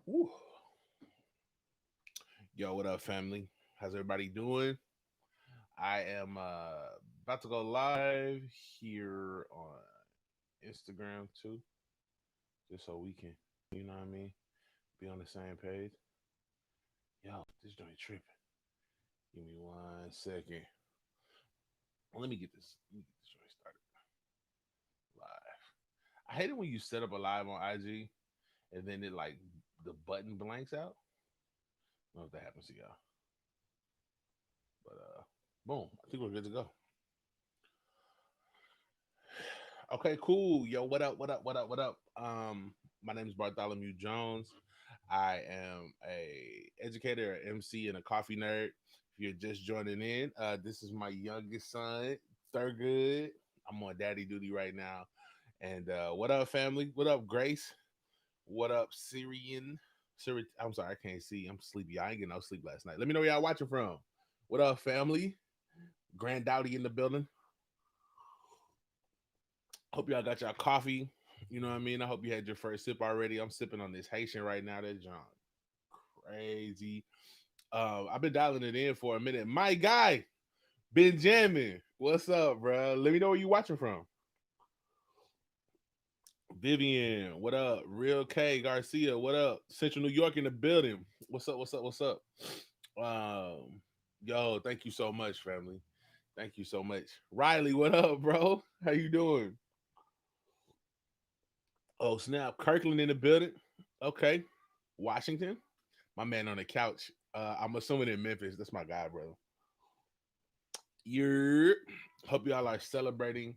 Woo. Yo, what up, family? How's everybody doing? I am about to go live here on Instagram too, just so we can, you know what I mean, be on the same page. Yo, this joint tripping. Give me 1 second. Let me get this joint started live. I hate it when you set up a live on IG and then it like the button blanks out. I don't know if that happens to y'all, but boom. I think we're good to go. Okay, cool. Yo, what up? What up? What up? What up? My name is Bartholomew Jones. I am a educator, a MC, and a coffee nerd. If you're just joining in, this is my youngest son, Thurgood. I'm on daddy duty right now. And what up, family? What up, Grace? What up, Syrian? I'm sorry, I can't see. I'm sleepy. I ain't getting no sleep last night. Let me know where y'all watching from. What up, family? Granddaddy in the building. Hope y'all got y'all coffee. You know what I mean? I hope you had your first sip already. I'm sipping on this Haitian right now. That John crazy. I've been dialing it in for a minute. My guy, Benjamin, what's up, bro? Let me know where you watching from. Vivian, what up? Real K Garcia, what up? Central New York in the building. What's up? What's up? What's up? Um, yo, thank you so much, family. Thank you so much. Riley, what up, bro? How you doing? Oh, snap. Kirkland in the building. Okay. Washington. My man on the couch. I'm assuming in Memphis. That's my guy, bro. You're hope y'all are celebrating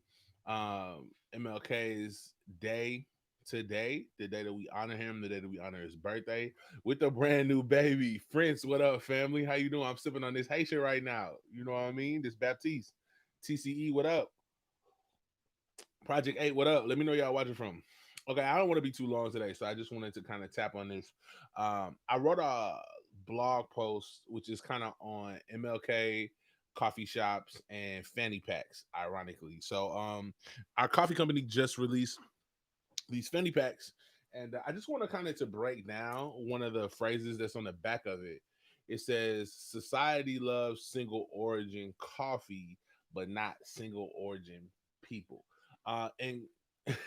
MLK's day today, the day that we honor him, the day that we honor his birthday with a brand new baby. Friends, what up, family? How you doing? I'm sipping on this Haitian right now. You know what I mean? This Baptiste. TCE, what up? Project 8, what up? Let me know y'all watching from. Okay, I don't want to be too long today, so I just wanted to kind of tap on this. I wrote a blog post, which is kind of on MLK coffee shops and fanny packs, ironically. So, our coffee company just released these fanny packs, and I just want to kind of to break down one of the phrases that's on the back of it. It says, "Society loves single origin coffee, but not single origin people." And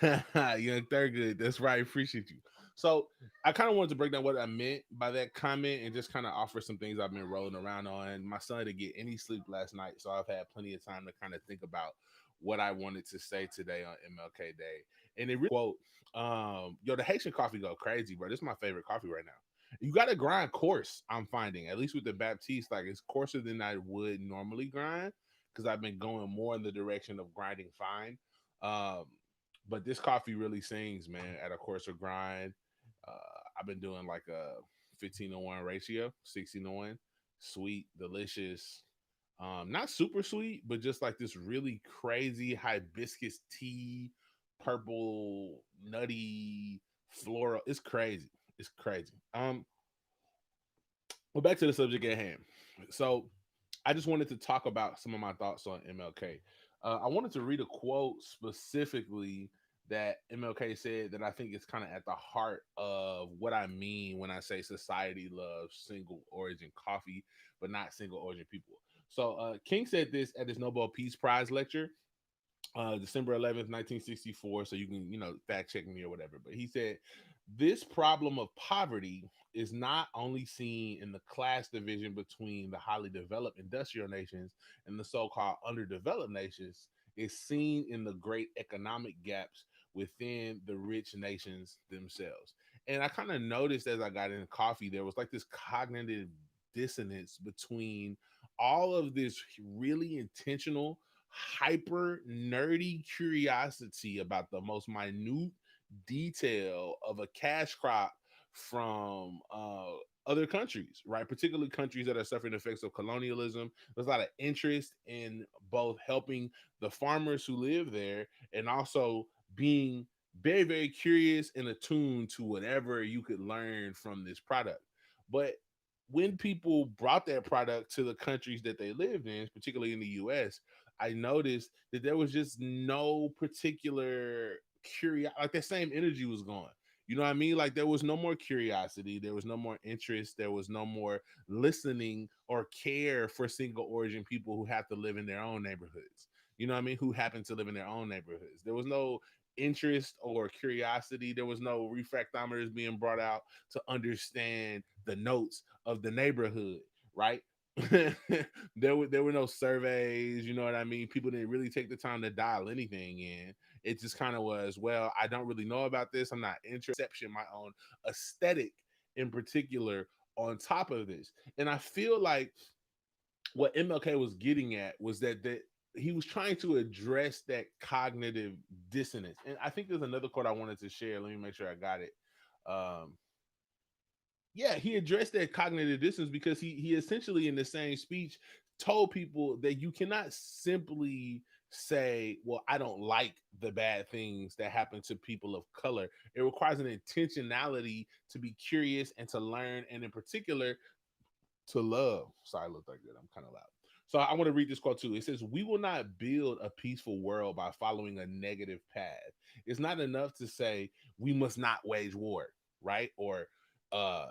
Young Thurgood, that's right. Appreciate you. So I kind of wanted to break down what I meant by that comment and just kind of offer some things I've been rolling around on. My son didn't get any sleep last night, so I've had plenty of time to kind of think about what I wanted to say today on MLK Day. And it really quote, yo, the Haitian coffee go crazy, bro. This is my favorite coffee right now. You got to grind coarse. I'm finding, at least with the Baptiste, like it's coarser than I would normally grind because I've been going more in the direction of grinding fine. Um, but this coffee really sings, man, at a coarser grind. Uh, I've been doing like a 15-1 ratio, 16-1, sweet, delicious. Not super sweet, but just like this really crazy hibiscus tea, purple, nutty, floral. It's crazy. It's crazy. Well, back to the subject at hand. So I just wanted to talk about some of my thoughts on MLK. I wanted to read a quote specifically that MLK said that I think is kind of at the heart of what I mean when I say society loves single origin coffee, but not single origin people. So King said this at his Nobel Peace Prize lecture, December 11th, 1964. So you can, fact check me or whatever. But he said, this problem of poverty is not only seen in the class division between the highly developed industrial nations and the so called underdeveloped nations, it's seen in the great economic gaps within the rich nations themselves. And I kind of noticed as I got in coffee, there was like this cognitive dissonance between all of this really intentional hyper nerdy curiosity about the most minute detail of a cash crop from other countries, right? Particularly countries that are suffering the effects of colonialism. There's a lot of interest in both helping the farmers who live there and also being very, very curious and attuned to whatever you could learn from this product. But when people brought that product to the countries that they lived in, particularly in the US, I noticed that there was just no particular curiosity, like that same energy was gone. You know what I mean? Like there was no more curiosity, there was no more interest, there was no more listening or care for single origin people who have to live in their own neighborhoods. You know what I mean? Who happen to live in their own neighborhoods. There was no interest or curiosity. There was no refractometers being brought out to understand the notes of the neighborhood, right? There were no surveys, you know what I mean? People didn't really take the time to dial anything in. It just kind of was, well, I don't really know about this. I'm not interested in my own aesthetic in particular on top of this. And I feel like what MLK was getting at was that he was trying to address that cognitive dissonance. And I think there's another quote I wanted to share. Let me make sure I got it. Um, yeah, he addressed that cognitive dissonance because he essentially in the same speech told people that you cannot simply say, well, I don't like the bad things that happen to people of color. It requires an intentionality to be curious and to learn, and in particular to love. Sorry, I look like that. I'm kind of loud. So I want to read this quote too. It says, "We will not build a peaceful world by following a negative path. It's not enough to say we must not wage war, right? Or uh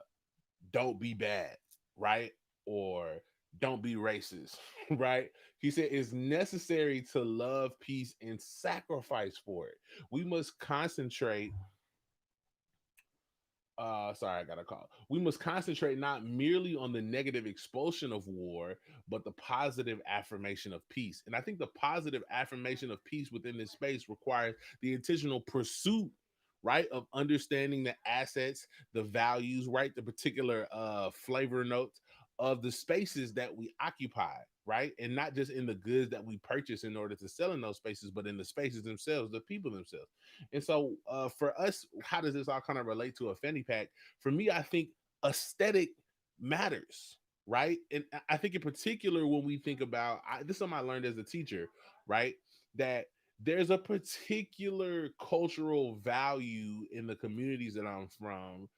don't be bad, right? Or don't be racist, right?" He said it's necessary to love peace and sacrifice for it. We must concentrate sorry, I got a call. We must concentrate not merely on the negative expulsion of war, but the positive affirmation of peace. And I think the positive affirmation of peace within this space requires the intentional pursuit, right, of understanding the assets, the values, right, the particular flavor notes of the spaces that we occupy, right, and not just in the goods that we purchase in order to sell in those spaces, but in the spaces themselves, the people themselves. And so for us, how does this all kind of relate to a fanny pack? For me, I think aesthetic matters, right? And I think in particular when we think about this is something I learned as a teacher, right? That there's a particular cultural value in the communities that I'm from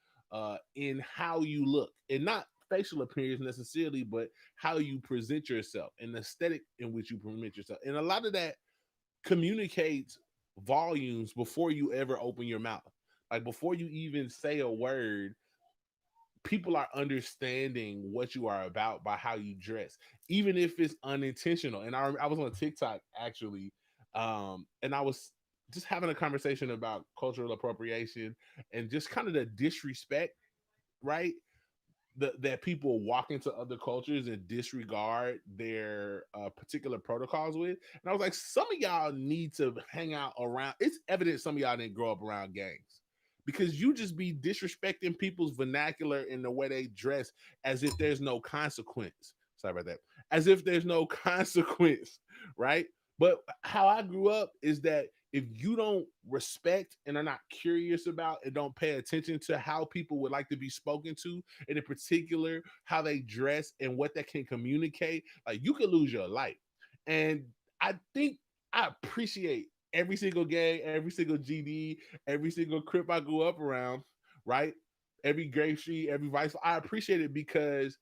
in how you look, and not facial appearance necessarily, but how you present yourself and the aesthetic in which you present yourself. And a lot of that communicates volumes before you ever open your mouth. Like before you even say a word, people are understanding what you are about by how you dress, even if it's unintentional. And I was on TikTok actually, and I was just having a conversation about cultural appropriation and just kind of the disrespect, right? That people walk into other cultures and disregard their particular protocols with. And I was like, some of y'all need to hang out around. It's evident some of y'all didn't grow up around gangs because you just be disrespecting people's vernacular in the way they dress as if there's no consequence. Sorry about that. As if there's no consequence, right? But how I grew up is that if you don't respect and are not curious about and don't pay attention to how people would like to be spoken to, and in particular how they dress and what that can communicate, like you could lose your life. And I think I appreciate every single gang, every single GD, every single crip I grew up around, right? Every Grave Street, every Vice. I appreciate it because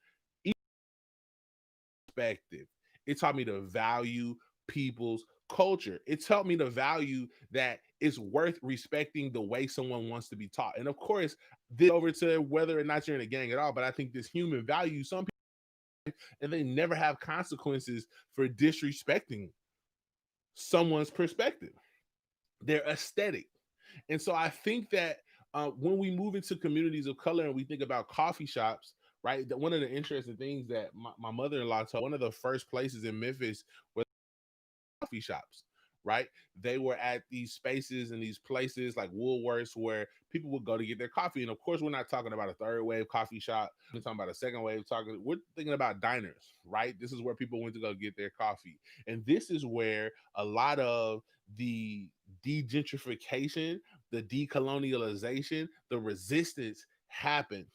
perspective. It taught me to value people's culture. It taught me to value that it's worth respecting the way someone wants to be taught. And of course, this over to whether or not you're in a gang at all, but I think this human value, some people, and they never have consequences for disrespecting someone's perspective, their aesthetic. And so I think that when we move into communities of color and we think about coffee shops, right, that one of the interesting things that my mother-in-law told, one of the first places in Memphis where coffee shops, right? They were at these spaces and these places like Woolworths where people would go to get their coffee. And of course, we're not talking about a third wave coffee shop. We're talking about a second wave. We're thinking about diners, right? This is where people went to go get their coffee. And this is where a lot of the degentrification, the decolonialization, the resistance happened.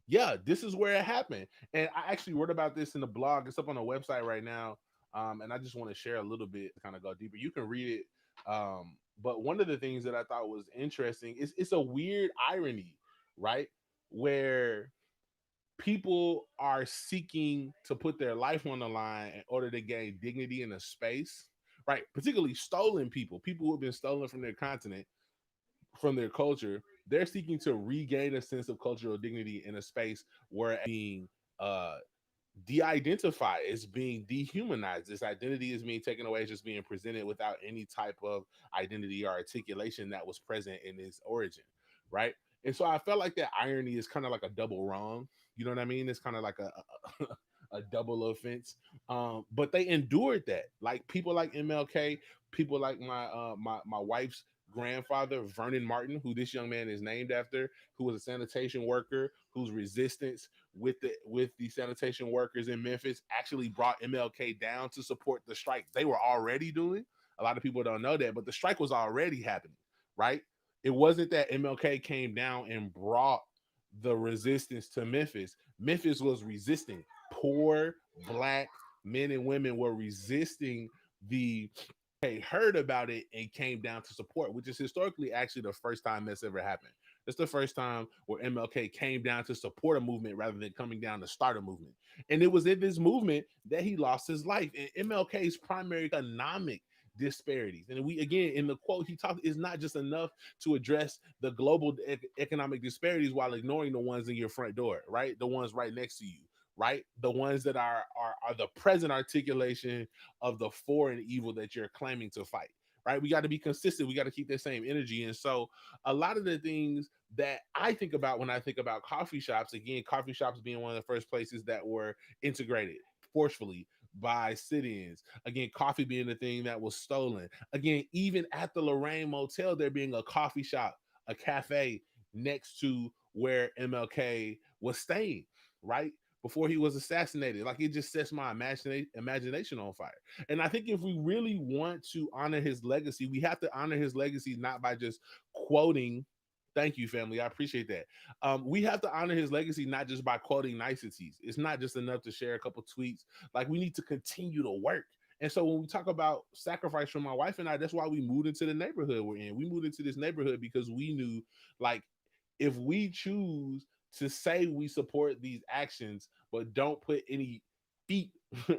Yeah, this is where it happened. And I actually wrote about this in the blog. It's up on the website right now. And I just want to share a little bit to kind of go deeper. You can read it. But one of the things that I thought was interesting is it's a weird irony, right? Where people are seeking to put their life on the line in order to gain dignity in a space, right? Particularly stolen people, people who have been stolen from their continent from their culture, they're seeking to regain a sense of cultural dignity in a space where being uh de-identified, it's being dehumanized. This identity is being taken away, it's just being presented without any type of identity or articulation that was present in its origin, right? And so I felt like that irony is kind of like a double wrong. You know what I mean? It's kind of like a double offense. But they endured that. Like people like MLK, people like my wife's grandfather, Vernon Martin, who this young man is named after, who was a sanitation worker, whose resistance with the sanitation workers in Memphis actually brought MLK down to support the strike they were already doing. A lot of people don't know that, but the strike was already happening, right? It wasn't that MLK came down and brought the resistance to Memphis. Memphis was resisting. Poor black men and women were resisting the heard about it and came down to support, which is historically actually the first time that's ever happened. It's the first time where MLK came down to support a movement rather than coming down to start a movement. And it was in this movement that he lost his life. And MLK's primary economic disparities. And we, again, in the quote, he talked, is not just enough to address the global economic disparities while ignoring the ones in your front door, right? The ones right next to you, right? The ones that are the present articulation of the foreign evil that you're claiming to fight, right? We got to be consistent. We got to keep that same energy. And so a lot of the things that I think about when I think about coffee shops, again, coffee shops being one of the first places that were integrated forcefully by sit-ins. Again, coffee being the thing that was stolen. Again, even at the Lorraine Motel, there being a coffee shop, a cafe next to where MLK was staying, right? Before he was assassinated. Like it just sets my imagination on fire. And I think if we really want to honor his legacy, we have to honor his legacy not by just quoting. Thank you, family. I appreciate that. We have to honor his legacy not just by quoting niceties. It's not just enough to share a couple tweets. Like we need to continue to work. And so when we talk about sacrifice from my wife and I, that's why we moved into the neighborhood we're in. We moved into this neighborhood because we knew, like, if we choose to say we support these actions, but don't put any feet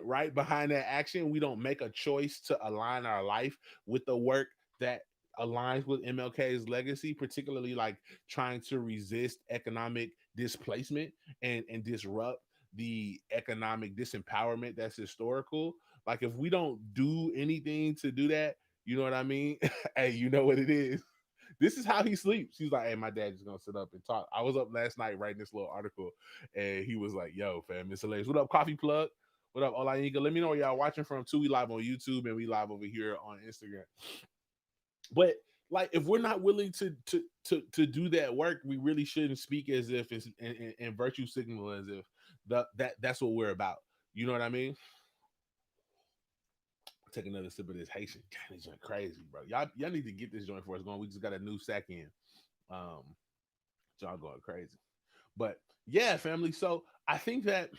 right behind that action, we don't make a choice to align our life with the work that aligns with MLK's legacy, particularly like trying to resist economic displacement and disrupt the economic disempowerment that's historical. Like if we don't do anything to do that, you know what I mean? Hey, you know what it is. This is how he sleeps. He's like, hey, my dad just gonna sit up and talk. I was up last night writing this little article, and he was like, yo, fam, it's hilarious. What up, Coffee Plug? What up, Olayiga? Let me know where y'all watching from too. We live on YouTube and we live over here on Instagram. But like, if we're not willing to do that work, we really shouldn't speak as if it's and virtue signal as if that's what we're about. You know what I mean? Take another sip of this Haitian. God, this joint crazy, bro. Y'all need to get this joint for us going. We just got a new sack in. Um, y'all going crazy. But yeah, family. So I think that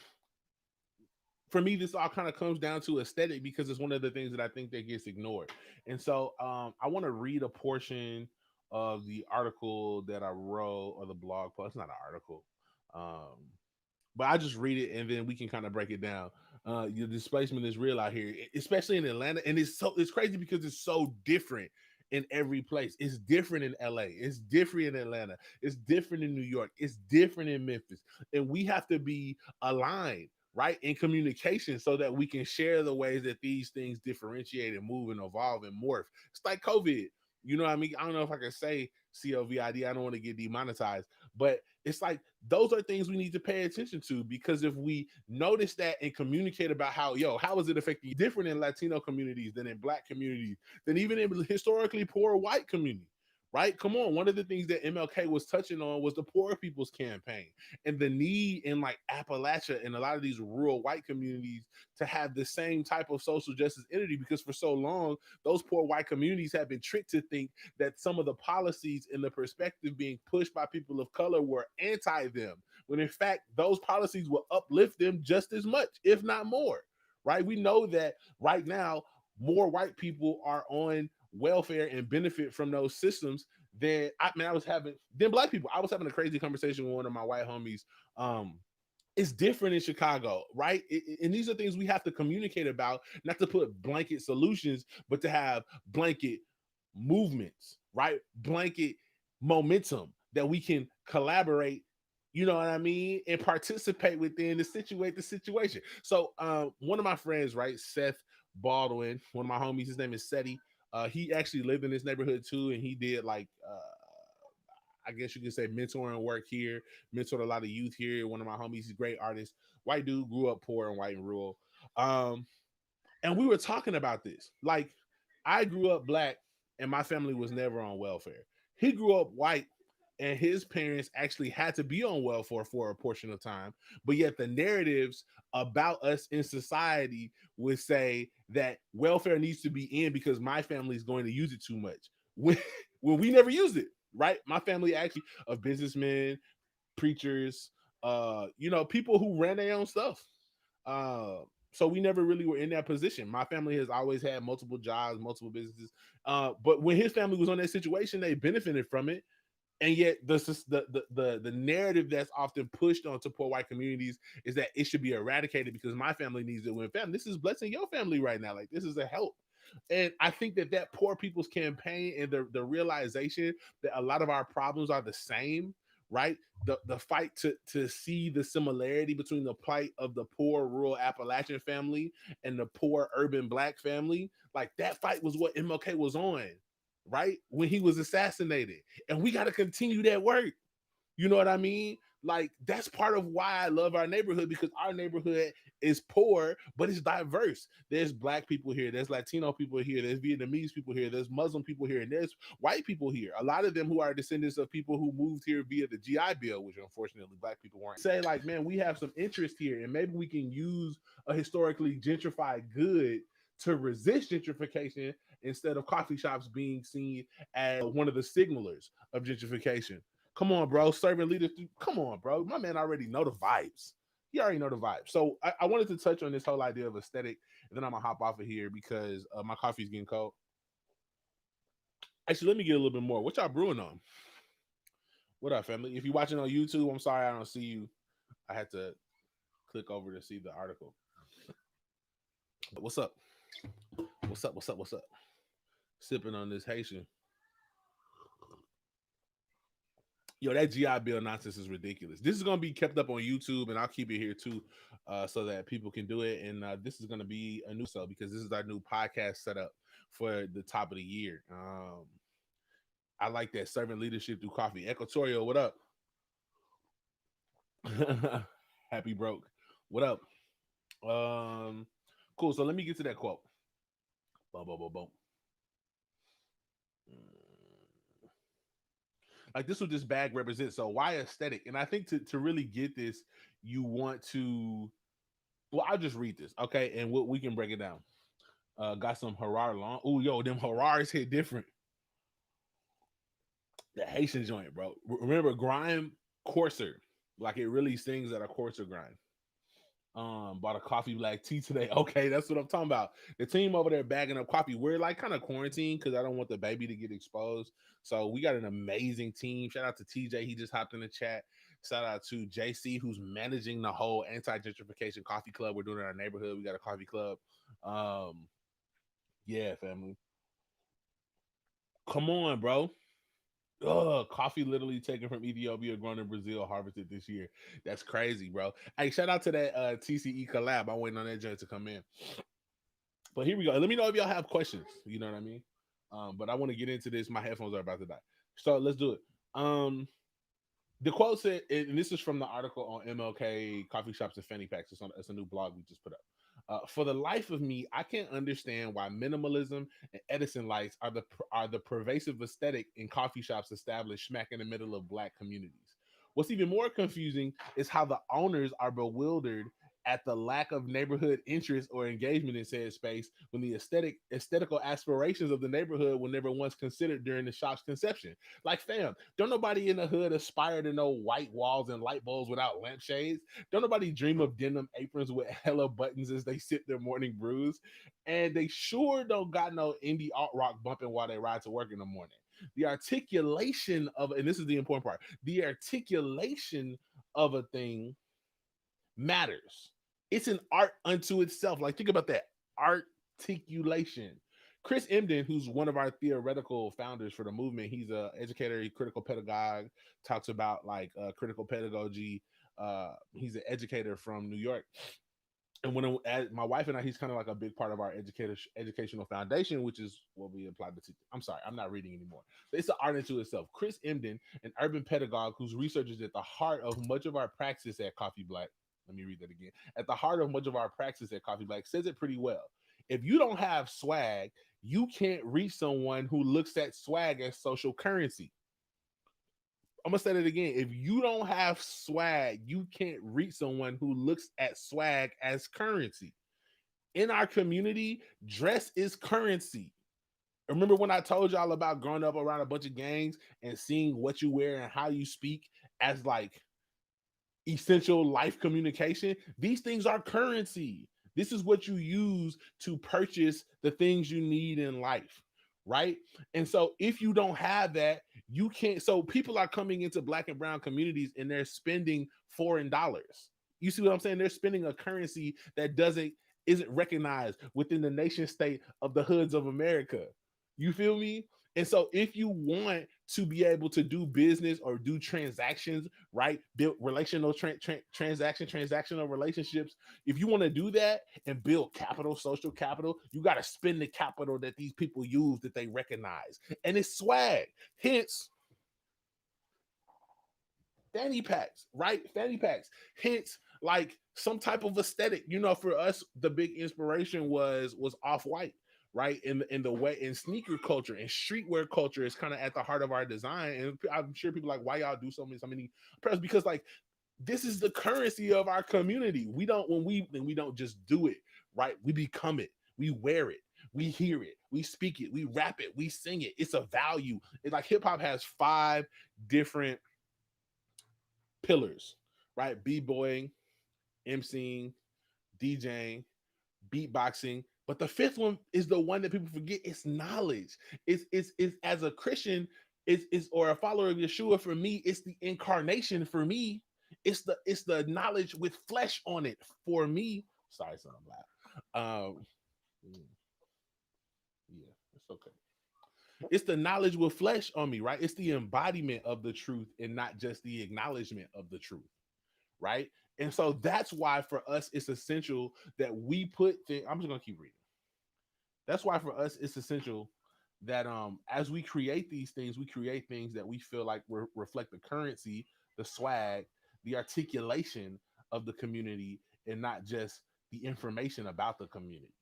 for me, this all kind of comes down to aesthetic because it's one of the things that I think that gets ignored. And so I want to read a portion of the article that I wrote or the blog post. It's not an article. Um, but I just read it and then we can kind of break it down. Your displacement is real out here, especially in Atlanta, and it's crazy because it's so different in every place. It's different in LA, it's different in Atlanta, it's different in New York, it's different in Memphis, and we have to be aligned, right, in communication so that we can share the ways that these things differentiate and move and evolve and morph. It's like COVID. You know what I mean? I don't know if I can say COVID. I don't want to get demonetized, but it's like those are things we need to pay attention to because if we notice that and communicate about how is it affecting you different in Latino communities than in Black communities, than even in historically poor white communities, right? Come on. One of the things that MLK was touching on was the Poor People's Campaign and the need in like Appalachia and a lot of these rural white communities to have the same type of social justice entity because for so long, those poor white communities have been tricked to think that some of the policies and the perspective being pushed by people of color were anti them, when in fact, those policies will uplift them just as much, if not more, right? We know that right now, more white people are on welfare and benefit from those systems I was having than Black people. I was having a crazy conversation with one of my white homies. It's different in Chicago, right? And these are things we have to communicate about, not to put blanket solutions, but to have blanket movements, right? Blanket momentum that we can collaborate, you know what I mean, and participate within to situate the situation. So one of my friends, right, Seth Baldwin, one of my homies, his name is Seti. He actually lived in this neighborhood too, and he did like I guess you could say mentoring work here, mentored a lot of youth here. One of my homies, he's a great artist, white dude, grew up poor and white and rural. Um, and we were talking about this. Like, I grew up black and my family was never on welfare. He grew up white and his parents actually had to be on welfare for a portion of time. But yet the narratives about us in society would say that welfare needs to be in because my family is going to use it too much. When, when we never used it, right? My family actually of businessmen, preachers, people who ran their own stuff. Uh, so we never really were in that position. My family has always had multiple jobs, multiple businesses. But when his family was on that situation, they benefited from it. And yet the narrative that's often pushed onto poor white communities is that it should be eradicated because my family needs it. When family, this is blessing your family right now. Like, this is a help. And I think that poor people's campaign and the realization that a lot of our problems are the same, right? The fight to see the similarity between the plight of the poor rural Appalachian family and the poor urban black family, like that fight was what MLK was on, right? When he was assassinated. And we got to continue that work. You know what I mean? Like, that's part of why I love our neighborhood, because our neighborhood is poor, but it's diverse. There's black people here, there's Latino people here, there's Vietnamese people here, there's Muslim people here, and there's white people here. A lot of them who are descendants of people who moved here via the GI Bill, which unfortunately black people weren't. Say, like, man, we have some interest here, and maybe we can use a historically gentrified good to resist gentrification instead of coffee shops being seen as one of the signalers of gentrification. Come on, bro. Servant leaders. Come on, bro. My man already know the vibes. He already know the vibes. So I wanted to touch on this whole idea of aesthetic, and then I'm gonna hop off of here because my coffee's getting cold. Actually, let me get a little bit more. What y'all brewing on? What up, family? If you're watching on YouTube, I'm sorry I don't see you. I had to click over to see the article. But what's up? What's up? What's up? What's up? Sipping on this Haitian. Yo, that GI Bill nonsense is ridiculous. This is gonna be kept up on YouTube, and I'll keep it here too, so that people can do it. And this is gonna be a new show because this is our new podcast setup for the top of the year. I like that servant leadership through coffee. Equatorial, what up? Happy broke. What up? Um, cool. So let me get to that quote. Boom, boom, boom, boom. Like, this what this bag represents. So why aesthetic? And I think to really get this, you want to. Well, I'll just read this, okay, and we can break it down. Got some Harar long. Oh, yo, them Harars hit different. The Haitian joint, bro. Remember, grime coarser. Like, it really sings at a coarser grind. Bought a coffee black tea today. Okay, that's what I'm talking about. The team over there bagging up coffee. We're like kind of quarantined because I don't want the baby to get exposed. So we got an amazing team. Shout out to TJ. He just hopped in the chat. Shout out to JC, who's managing the whole anti-gentrification coffee club we're doing in our neighborhood. We got a coffee club. Um, yeah, family. Come on, bro. Coffee literally taken from Ethiopia, grown in Brazil, harvested this year. That's crazy, bro. Hey, shout out to that TCE collab. I'm waiting on that joint to come in. But here we go. Let me know if y'all have questions. You know what I mean? But I want to get into this. My headphones are about to die. So let's do it. The quote said, and this is from the article on MLK coffee shops and Fannie packs. It's a new blog we just put up. For the life of me, I can't understand why minimalism and Edison lights are the pervasive aesthetic in coffee shops established smack in the middle of black communities. What's even more confusing is how the owners are bewildered at the lack of neighborhood interest or engagement in said space when the aesthetical aspirations of the neighborhood were never once considered during the shop's conception. Like, fam, don't nobody in the hood aspire to know white walls and light bulbs without lampshades. Don't nobody dream of denim aprons with hella buttons as they sip their morning brews. And they sure don't got no indie alt rock bumping while they ride to work in the morning. The articulation of, and this is the important part, the articulation of a thing matters. It's an art unto itself. Like, think about that articulation. Chris Emden, who's one of our theoretical founders for the movement, he's a educator, critical pedagogue, talks about like critical pedagogy. He's an educator from New York. And my wife and I, he's kind of like a big part of our educational foundation, which is what we applied to. I'm sorry, I'm not reading anymore. But it's an art into itself. Chris Emden, an urban pedagogue whose research is at the heart of much of our praxis at Coffee Black. Let me read that again. At the heart of much of our praxis at Coffee Black says it pretty well. If you don't have swag, you can't reach someone who looks at swag as social currency. I'm gonna say that again. If you don't have swag, you can't reach someone who looks at swag as currency. In our community, dress is currency. Remember when I told y'all about growing up around a bunch of gangs and seeing what you wear and how you speak as like essential life communication? These things are currency. This is what you use to purchase the things you need in life, right? And so if you don't have that, you can't. So people are coming into Black and brown communities and they're spending foreign dollars. You see what I'm saying? They're spending a currency that isn't recognized within the nation state of the hoods of America. You feel me? And so if you want to be able to do business or do transactions, right? Build transactional relationships. If you want to do that and build capital, social capital, you got to spend the capital that these people use that they recognize. And it's swag. Hence, fanny packs, right? Fanny packs. Hence, like some type of aesthetic. You know, for us, the big inspiration was Off-White, right? In the way in sneaker culture and streetwear culture is kind of at the heart of our design. And I'm sure people are like, why y'all do so many products? Because like this is the currency of our community. We don't just do it, right? We become it. We wear it. We hear it. We speak it. We rap it. We sing it. It's a value. It's like hip hop has 5 different pillars, right? B-boying, MCing, DJing, beatboxing. But the 5th one is the one that people forget. It's knowledge. It's as a Christian, is or a follower of Yeshua, for me, it's the incarnation for me. It's the knowledge with flesh on it for me. Sorry, son, I'm loud. Yeah, it's okay. It's the knowledge with flesh on me, right? It's the embodiment of the truth and not just the acknowledgement of the truth, right? And so that's why for us it's essential that we put I'm just gonna keep reading. That's why for us it's essential that as we create these things, we create things that we feel like reflect the currency, the swag, the articulation of the community, and not just the information about the community,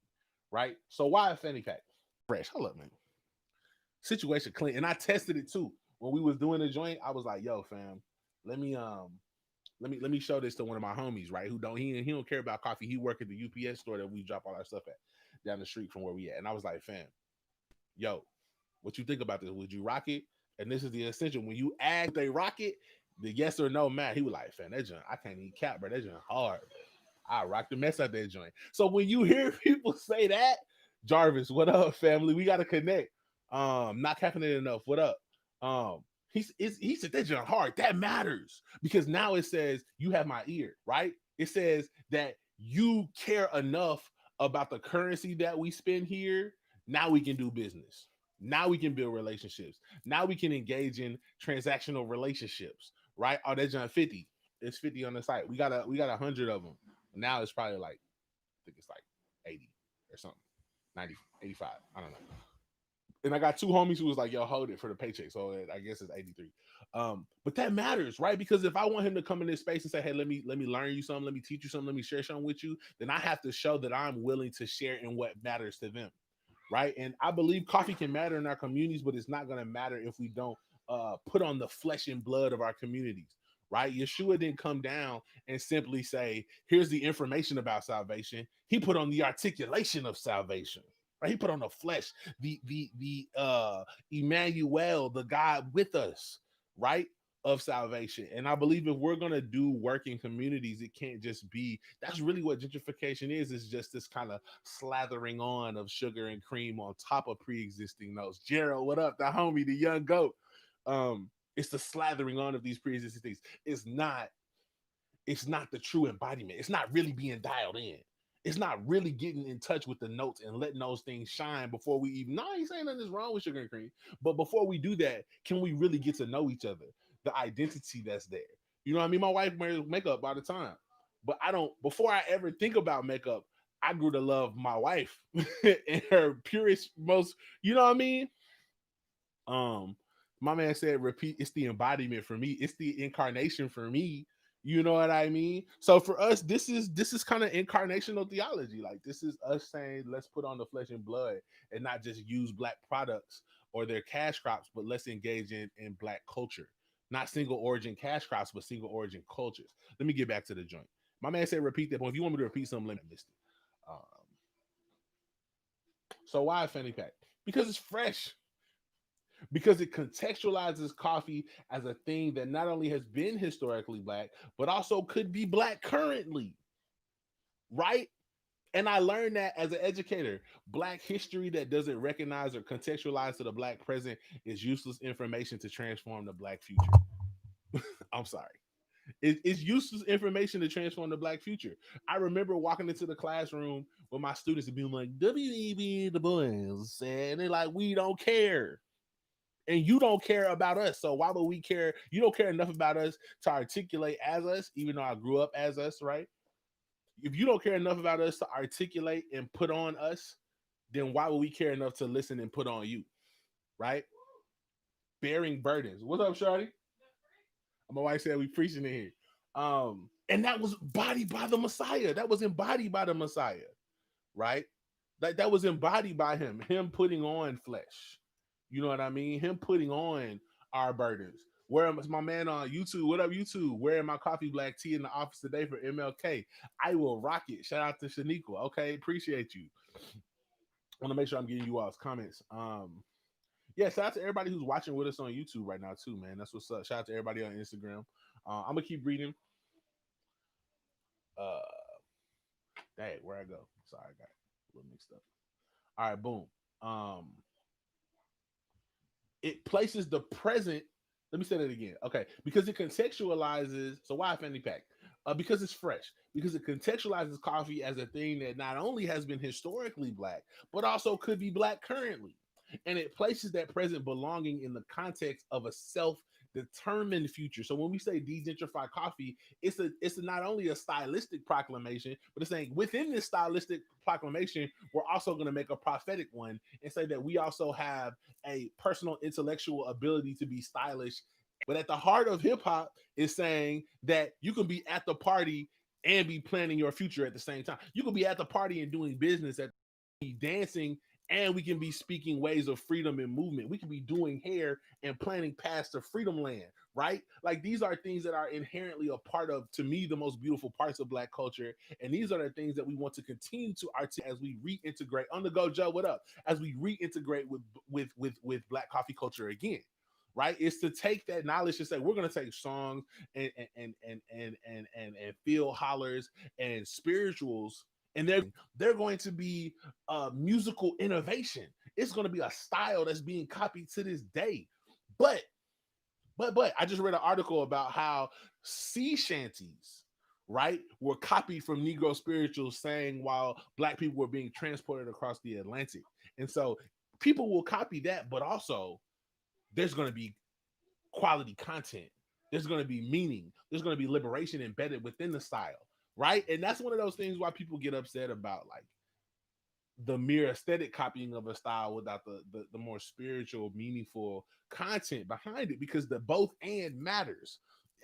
right? So why a fanny pack? Fresh. Hold up, man. Situation clean, and I tested it too when we was doing the joint. I was like, "Yo, fam, let me show this to one of my homies, right? Who don't he don't care about coffee. He work at the UPS store that we drop all our stuff at down the street from where we at." And I was like, "Fam, yo, what you think about this? Would you rock it?" And this is the essential. When you ask they rock it, the yes or no, man, he was like, "Fam, that joint, I can't even cap, bro. That joint hard. I rock the mess out that joint." So when you hear people say that, Jarvis, what up, family? We gotta connect. Not capping it enough. What up? He said that joint hard. That matters because now it says you have my ear, right? It says that you care enough about the currency that we spend here. Now we can do business. Now we can build relationships. Now we can engage in transactional relationships, right? Oh, that's John 50. It's 50 on the site. We got 100 of them. Now it's probably like, I think it's like 80 or something. 90, 85. I don't know. And I got 2 homies who was like, "Yo, hold it for the paycheck." So I guess it's 83. But that matters, right? Because if I want him to come in this space and say, "Hey, let me learn you something, let me teach you something, let me share something with you," then I have to show that I'm willing to share in what matters to them, right? And I believe coffee can matter in our communities, but it's not going to matter if we don't put on the flesh and blood of our communities, right? Yeshua didn't come down and simply say, "Here's the information about salvation." He put on the articulation of salvation. Right? He put on the flesh, the Emmanuel, the God with us, right? Of salvation. And I believe if we're gonna do work in communities, it can't just be, that's really what gentrification is just this kind of slathering on of sugar and cream on top of pre-existing notes. Gerald, what up? The homie, the young goat. It's the slathering on of these pre-existing things. It's not the true embodiment. It's not really being dialed in. it's not really getting in touch with the notes and letting those things shine before we even. No, I ain't saying nothing's wrong with sugar and cream, but before we do that, can we really get to know each other? The identity that's there. You know what I mean? My wife wears makeup all the time, but I don't. Before I ever think about makeup, I grew to love my wife in her purest, most. You know what I mean? Um, my man said, "Repeat." It's the embodiment for me. It's the incarnation for me. You know what I mean? So for us, this is kind of incarnational theology. Like this is us saying, let's put on the flesh and blood and not just use black products or their cash crops, but let's engage in black culture. Not single origin cash crops, but single origin cultures. Let me get back to the joint. My man said, repeat that point. If you want me to repeat something, let me miss it. So why a Fannie Pack? Because it's fresh, because it contextualizes coffee as a thing that not only has been historically black, but also could be black currently, right? And I learned that as an educator, black history that doesn't recognize or contextualize to the black present is useless information to transform the black future. I'm sorry. It's useless information to transform the black future. I remember walking into the classroom with my students and being like, W.E.B. Du Bois said, and they're like, we don't care. And you don't care about us. So why would we care? You don't care enough about us to articulate as us, even though I grew up as us, right? If you don't care enough about us to articulate and put on us, then why would we care enough to listen and put on you, right? Bearing burdens. What's up, Shorty? My wife said we preaching in here. And that was embodied by the Messiah. That was embodied by the Messiah, right? That was embodied by him putting on flesh. You know what I mean? Him putting on our burdens. Where my man on YouTube? What up, YouTube? Wearing my coffee black tea in the office today for MLK. I will rock it. Shout out to Shaniqua. Okay, appreciate you. I want to make sure I'm getting you all's comments. Yeah, shout out to everybody who's watching with us on YouTube right now too, man. That's what's up. Shout out to everybody on Instagram. I'm gonna keep reading. Uh, dang, where I go? Sorry, I got a little mixed up. All right, boom. Um, it places the present. Let me say that again. Okay, because it contextualizes. So why a Fanny Pack? Because it's fresh. Because it contextualizes coffee as a thing that not only has been historically black, but also could be black currently, and it places that present belonging in the context of a self-determined future. So when we say degentrified coffee, it's not only a stylistic proclamation, but it's saying within this stylistic proclamation, we're also going to make a prophetic one and say that we also have a personal intellectual ability to be stylish. But at the heart of hip hop is saying that you can be at the party and be planning your future at the same time. You can be at the party and doing business, at dancing, and we can be speaking ways of freedom and movement. We can be doing hair and planning paths to freedom land, right? Like these are things that are inherently a part of, to me, the most beautiful parts of black culture. And these are the things that we want to continue to articulate as we reintegrate. On the go, Joe, what up? As we reintegrate with black coffee culture again. Right, is to take that knowledge and say we're going to take songs and field hollers and spirituals, and they're going to be musical innovation. It's going to be a style that's being copied to this day. But I just read an article about how sea shanties, right, were copied from Negro spirituals, saying while black people were being transported across the Atlantic. And so people will copy that, but also there's going to be quality content. There's going to be meaning. There's going to be liberation embedded within the style, right? And that's one of those things why people get upset about like the mere aesthetic copying of a style without the more spiritual, meaningful content behind it, because the both and matters.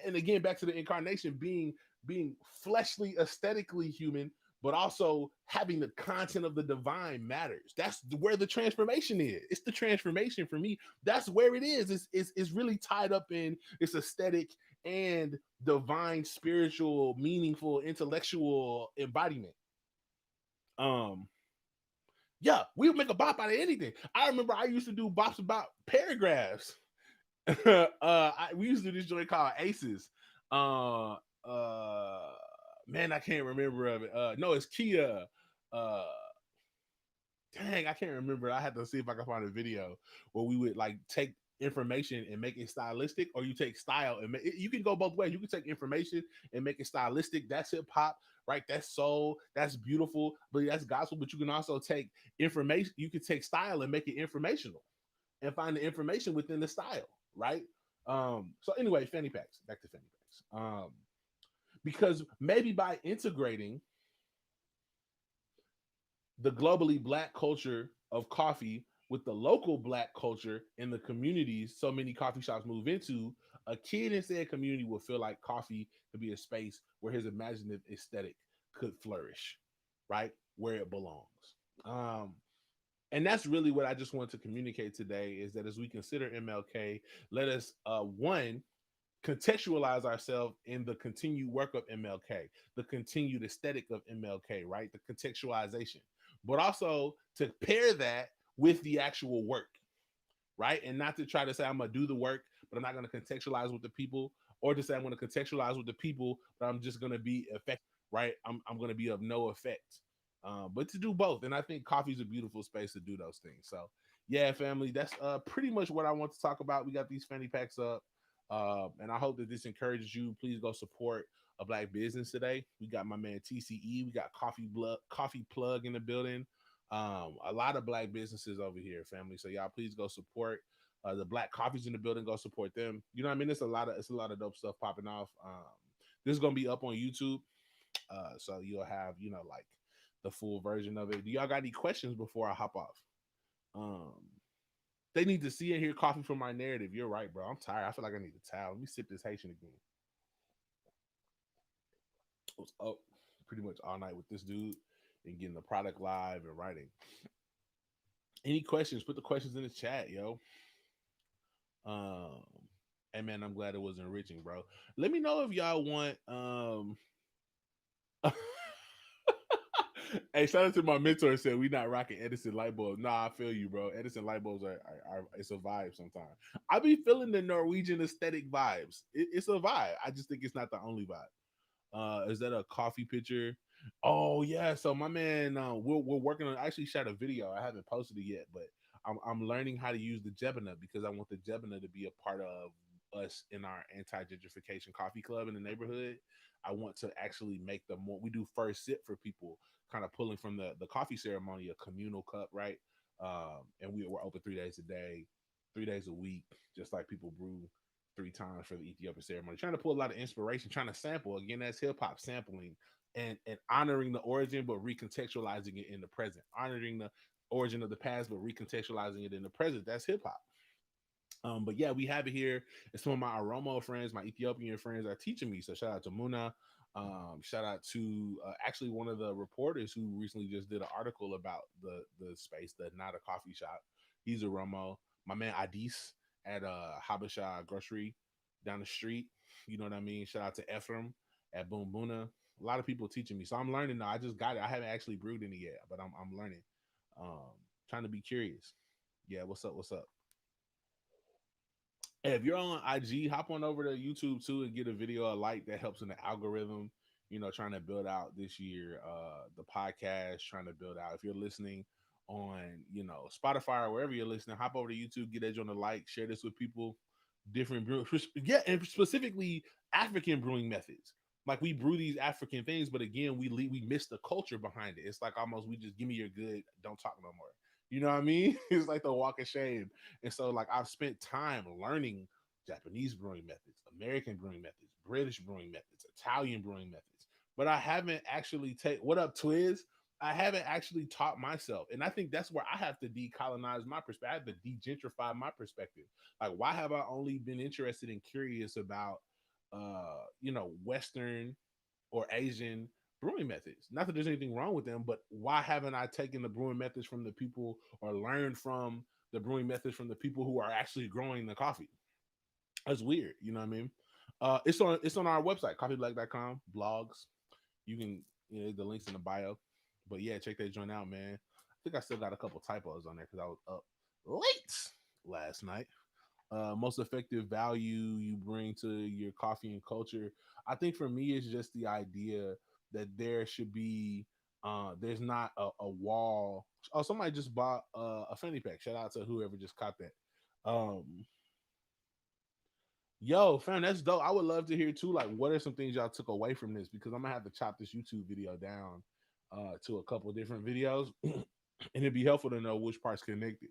And again, back to the incarnation, being fleshly, aesthetically human, but also having the content of the divine matters. That's where the transformation is. It's the transformation for me. That's where it is. It's really tied up in its aesthetic and divine, spiritual, meaningful, intellectual embodiment. Yeah, we would make a bop out of anything. I remember I used to do bops about paragraphs. We used to do this joint called Aces. Uh, Man, I can't remember of it. No, it's Kia. Uh, Dang, I can't remember. I had to see if I can find a video where we would like take information and make it stylistic, or you take style and you can go both ways. You can take information and make it stylistic. That's hip hop, right? That's soul. That's beautiful, but that's gospel. But you can also take information. You can take style and make it informational, and find the information within the style, right? So anyway, fanny packs. Back to fanny packs. Because maybe by integrating the globally black culture of coffee with the local black culture in the communities so many coffee shops move into, a kid in said community will feel like coffee could be a space where his imaginative aesthetic could flourish, right? Where it belongs. Um, and that's really what I just want to communicate today is that as we consider MLK, let us one contextualize ourselves in the continued work of MLK, the continued aesthetic of MLK, right? The contextualization, but also to pair that with the actual work, right? And not to try to say I'm gonna do the work, but I'm not gonna contextualize with the people, or to say I'm gonna contextualize with the people, but I'm just gonna be effective, right? I'm gonna be of no effect. But to do both, and I think coffee's a beautiful space to do those things. So yeah, family, that's pretty much what I want to talk about. We got these fanny packs up. And I hope that this encourages you. Please go support a black business today. We got my man TCE. We got Coffee Plug in the building. A lot of black businesses over here, family. So y'all please go support the black coffees in the building. Go support them. You know what I mean? It's a lot of dope stuff popping off. This is gonna be up on YouTube, so you'll have like the full version of it. Do y'all got any questions before I hop off? Um, they need to see and hear coffee from my narrative. You're right, bro. I'm tired. I feel like I need a towel. Let me sip this Haitian again. I was up pretty much all night with this dude and getting the product live and writing. Any questions? Put the questions in the chat, yo. Um, hey man, I'm glad it was enriching, bro. Let me know if y'all want Hey, shout out to my mentor said we not rocking Edison light bulbs. Nah, I feel you, bro. Edison light bulbs are it's a vibe sometimes. I be feeling the Norwegian aesthetic vibes. It's a vibe. I just think it's not the only vibe. Is that a coffee picture? Oh yeah. So my man, we're working on. I actually shot a video. I haven't posted it yet, but I'm learning how to use the Jebina because I want the Jebina to be a part of us in our anti-gentrification coffee club in the neighborhood. I want to actually make the more we do first sip for people, kind of pulling from the coffee ceremony, a communal cup, right? And we're open 3 days a day, 3 days a week, just like people brew 3 times for the Ethiopian ceremony. Trying to pull a lot of inspiration, trying to sample again. That's hip hop sampling and honoring the origin, but recontextualizing it in the present. Honoring the origin of the past, but recontextualizing it in the present. That's hip hop. But yeah, we have it here. And some of my Oromo friends, my Ethiopian friends are teaching me. So shout out to Muna. Shout out to actually one of the reporters who recently just did an article about the space, the Not a Coffee Shop. He's a Romo. My man Adis at Habasha Grocery down the street. You know what I mean? Shout out to Ephraim at Boom Boona. A lot of people teaching me. So I'm learning now. I just got it. I haven't actually brewed any yet, but I'm learning. Trying to be curious. Yeah, what's up? What's up? Hey, if you're on IG, hop on over to YouTube too and get a video a like that helps in the algorithm. Trying to build out this year, the podcast, trying to build out. If you're listening on, Spotify or wherever you're listening, hop over to YouTube, get edge on the like, share this with people. Different brew, yeah, and specifically African brewing methods. Like we brew these African things, but again, we miss the culture behind it. It's like almost we just give me your good, don't talk no more. You know what I mean? It's like the walk of shame. And so, like, I've spent time learning Japanese brewing methods, American brewing methods, British brewing methods, Italian brewing methods. But I haven't actually what up, Twiz? I haven't actually taught myself. And I think that's where I have to decolonize my perspective. I have to degentrify my perspective. Like, why have I only been interested and curious about, Western or Asian brewing methods? Not that there's anything wrong with them, but why haven't I taken the brewing methods from the people or learned from the brewing methods from the people who are actually growing the coffee? That's weird. You know what I mean? It's on our website, coffeeblack.com, blogs. You can, the links in the bio. But yeah, check that joint out, man. I think I still got a couple typos on there because I was up late last night. Most effective value you bring to your coffee and culture. I think for me, it's just the idea that there should be, there's not a wall. Oh, somebody just bought a fanny pack. Shout out to whoever just caught that. Um, Yo, fam, that's dope. I would love to hear too. Like, what are some things y'all took away from this? Because I'm gonna have to chop this YouTube video down to a couple different videos, and it'd be helpful to know which parts connected.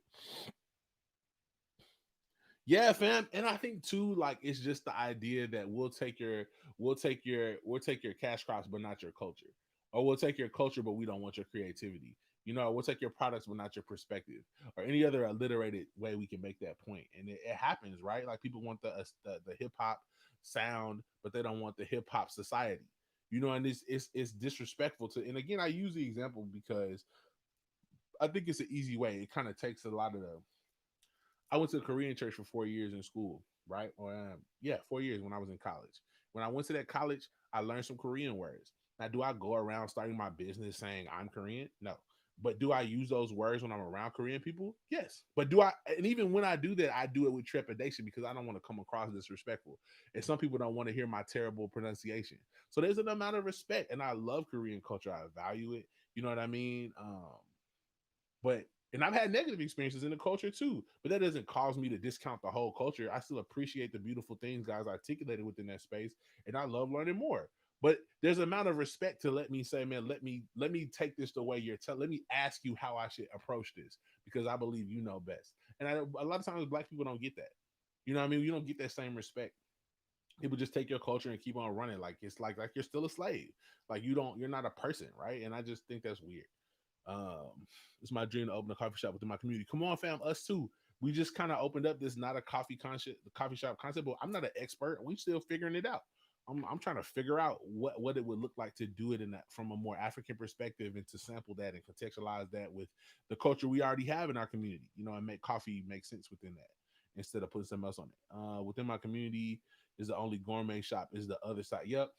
Yeah, fam, and I think too, like it's just the idea that we'll take your cash crops, but not your culture, or we'll take your culture, but we don't want your creativity. We'll take your products, but not your perspective, or any other alliterated way we can make that point. And it happens, right? Like people want the hip hop sound, but they don't want the hip hop society. And it's disrespectful to. And again, I use the example because I think it's an easy way. It kind of takes a lot of the. I went to a Korean church for 4 years in school, right? Or yeah, 4 years when I was in college. When I went to that college, I learned some Korean words. Now, do I go around starting my business saying I'm Korean? No. But do I use those words when I'm around Korean people? Yes. But do I? And even when I do that, I do it with trepidation because I don't want to come across disrespectful. And some people don't want to hear my terrible pronunciation. So there's an amount of respect, and I love Korean culture. I value it. You know what I mean? But and I've had negative experiences in the culture too, but that doesn't cause me to discount the whole culture. I still appreciate the beautiful things guys articulated within that space, and I love learning more. But there's an amount of respect to let me say, man, let me take this the way you're telling. Let me ask you how I should approach this because I believe you know best. And a lot of times, black people don't get that. You know what I mean? You don't get that same respect. People just take your culture and keep on running like it's like you're still a slave. Like you're not a person, right? And I just think that's weird. Um, it's my dream to open a coffee shop within my community. Come on, fam, us too. We just kind of opened up this not a coffee shop concept, but I'm not an expert. We still figuring it out. I'm trying to figure out what it would look like to do it in that from a more African perspective and to sample that and contextualize that with the culture we already have in our community, and make coffee make sense within that instead of putting something else on it. Within my community is the only gourmet shop is the other side. Yep.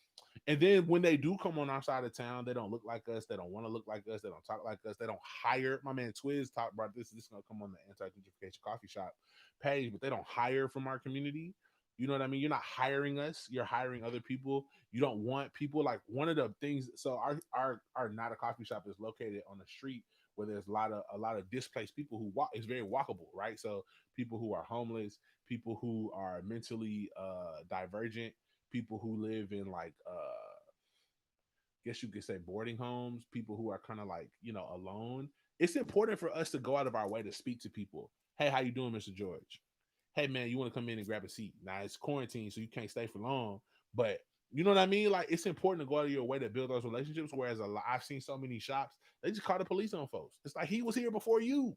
And then when they do come on our side of town, they don't look like us. They don't want to look like us. They don't talk like us. They don't hire. My man Twiz talked about this. This is going to come on the anti-gentrification coffee shop page, but they don't hire from our community. You know what I mean? You're not hiring us. You're hiring other people. You don't want people like one of the things. So our not a coffee shop is located on the street where there's a lot of displaced people who walk. It's very walkable, right? So people who are homeless, people who are mentally divergent, people who live in like guess you could say boarding homes, people who are kind of like, alone. It's important for us to go out of our way to speak to people. Hey, how you doing, Mr. George? Hey man, you want to come in and grab a seat? Now it's quarantine, so you can't stay for long. But you know what I mean? Like it's important to go out of your way to build those relationships. Whereas I've seen so many shops, they just call the police on folks. It's like he was here before you.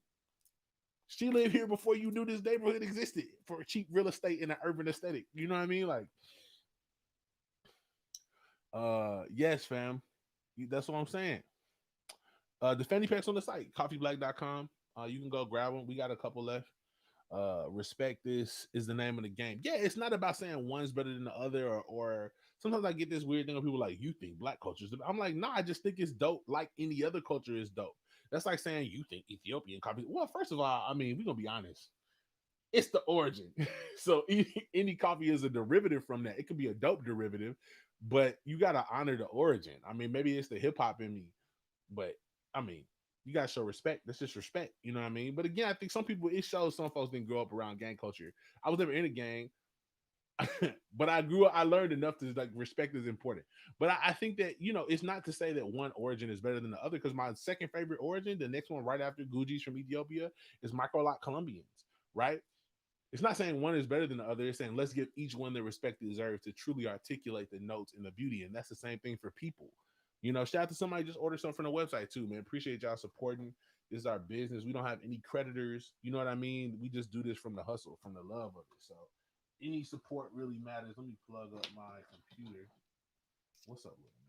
She lived here before you knew this neighborhood existed for cheap real estate in an urban aesthetic. You know what I mean? Like, yes, fam. That's what I'm saying. The Fannie packs on the site, coffeeblack.com. You can go grab them. We got a couple left. Respect this is the name of the game. Yeah, it's not about saying one's better than the other, or sometimes I get this weird thing of people like, you think black culture is. I'm like, nah, I just think it's dope. Like any other culture is dope. That's like saying you think Ethiopian coffee. Well, first of all, I mean, we're gonna be honest. It's the origin. So any coffee is a derivative from that. It could be a dope derivative, but you gotta honor the origin. I mean, maybe it's the hip hop in me, but I mean, you gotta show respect. That's just respect. You know what I mean? But again, I think some people it shows some folks didn't grow up around gang culture. I was never in a gang, but I grew up. I learned enough to like respect is important. But I think that it's not to say that one origin is better than the other. Because my second favorite origin, the next one right after Guji's from Ethiopia, is micro lot Colombians. Right? It's not saying one is better than the other. It's saying let's give each one the respect it deserves to truly articulate the notes and the beauty. And that's the same thing for people. Shout out to somebody just ordered something from the website too, man. Appreciate y'all supporting. This is our business. We don't have any creditors. You know what I mean? We just do this from the hustle, from the love of it. So any support really matters. Let me plug up my computer. What's up with